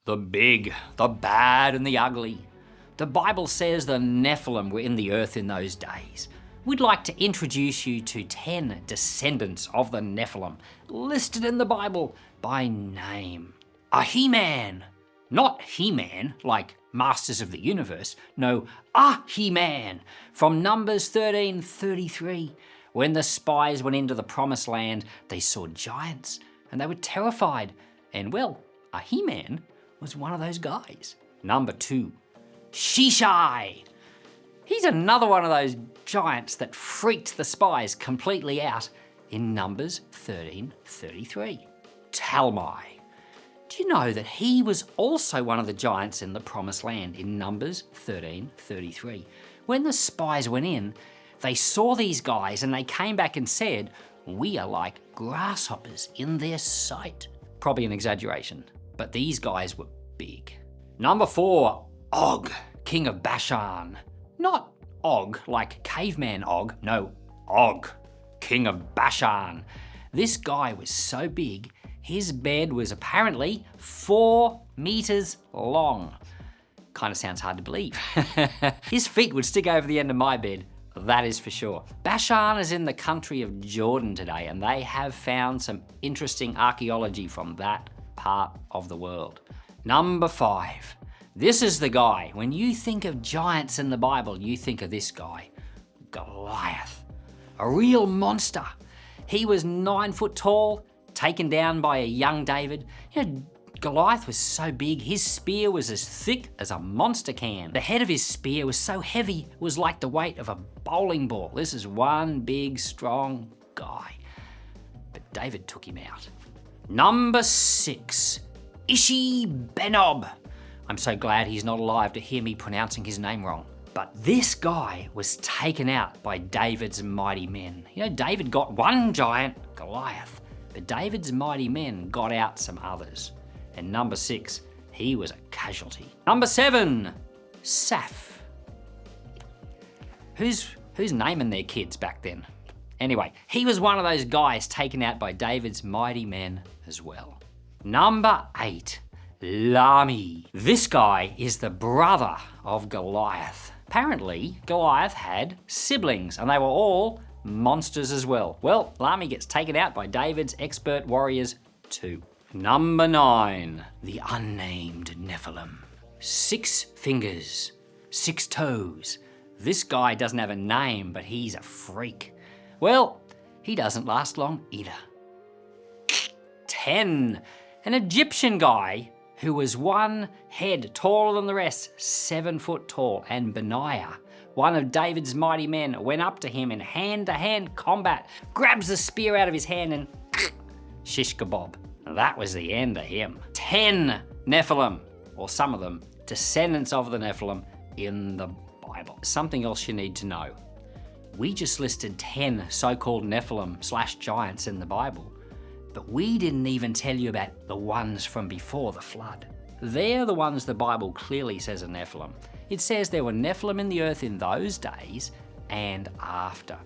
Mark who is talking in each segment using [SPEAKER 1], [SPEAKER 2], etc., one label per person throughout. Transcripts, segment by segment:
[SPEAKER 1] The big, the bad and the ugly. The Bible says the Nephilim were in the earth in those days. We'd like to introduce you to 10 descendants of the Nephilim, listed in the Bible by name. A He-Man. Not He-Man, like Masters of the Universe. No, a He-Man, from Numbers 13:33. When the spies went into the promised land, they saw giants and they were terrified. And well, a He-Man was one of those guys. Number 2, Shishai. He's another one of those giants that freaked the spies completely out in Numbers 13:33. Talmai. Do you know that he was also one of the giants in the promised land in Numbers 13:33? When the spies went in, they saw these guys and they came back and said, "We are like grasshoppers in their sight." Probably an exaggeration, but these guys were big. Number 4, Og, king of Bashan. Not Og, like caveman Og, no, Og, king of Bashan. This guy was so big, his bed was apparently 4 meters long. Kind of sounds hard to believe. His feet would stick over the end of my bed, that is for sure. Bashan is in the country of Jordan today, and they have found some interesting archaeology from that part of the world. Number 5. This is the guy. When you think of giants in the Bible, you think of this guy, Goliath. A real monster. He was 9 foot tall, taken down by a young David. You know, Goliath was so big, his spear was as thick as a monster can. The head of his spear was so heavy, it was like the weight of a bowling ball. This is one big, strong guy. But David took him out. Number 6, Ishi-Benob. I'm so glad he's not alive to hear me pronouncing his name wrong. But this guy was taken out by David's mighty men. You know, David got one giant, Goliath, but David's mighty men got out some others. And number 6, he was a casualty. Number 7, Saph. Who's naming their kids back then? Anyway, he was one of those guys taken out by David's mighty men as well. Number 8, Lami. This guy is the brother of Goliath. Apparently, Goliath had siblings and they were all monsters as well. Well, Lami gets taken out by David's expert warriors too. Number 9, the unnamed Nephilim. 6 fingers, 6 toes. This guy doesn't have a name, but he's a freak. Well, he doesn't last long either. 10, an Egyptian guy who was 1 head taller than the rest, 7 foot tall, and Benaiah, one of David's mighty men, went up to him in hand-to-hand combat, grabs the spear out of his hand and shish kebab. That was the end of him. 10 Nephilim, or some of them, descendants of the Nephilim in the Bible. Something else you need to know. We just listed 10 so-called Nephilim/giants in the Bible, but we didn't even tell you about the ones from before the flood. They're the ones the Bible clearly says are Nephilim. It says there were Nephilim in the earth in those days and after.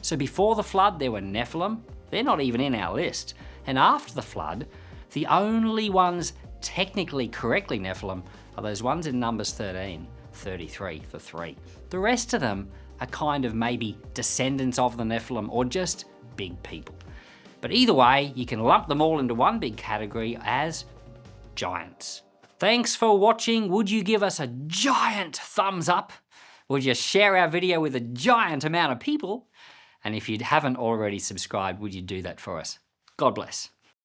[SPEAKER 1] So before the flood, there were Nephilim. They're not even in our list. And after the flood, the only ones technically correctly Nephilim are those ones in Numbers 13:33, the 3. The rest of them are kind of maybe descendants of the Nephilim or just big people. But either way, you can lump them all into one big category as giants. Thanks for watching. Would you give us a giant thumbs up? Would you share our video with a giant amount of people? And if you haven't already subscribed, would you do that for us? God bless.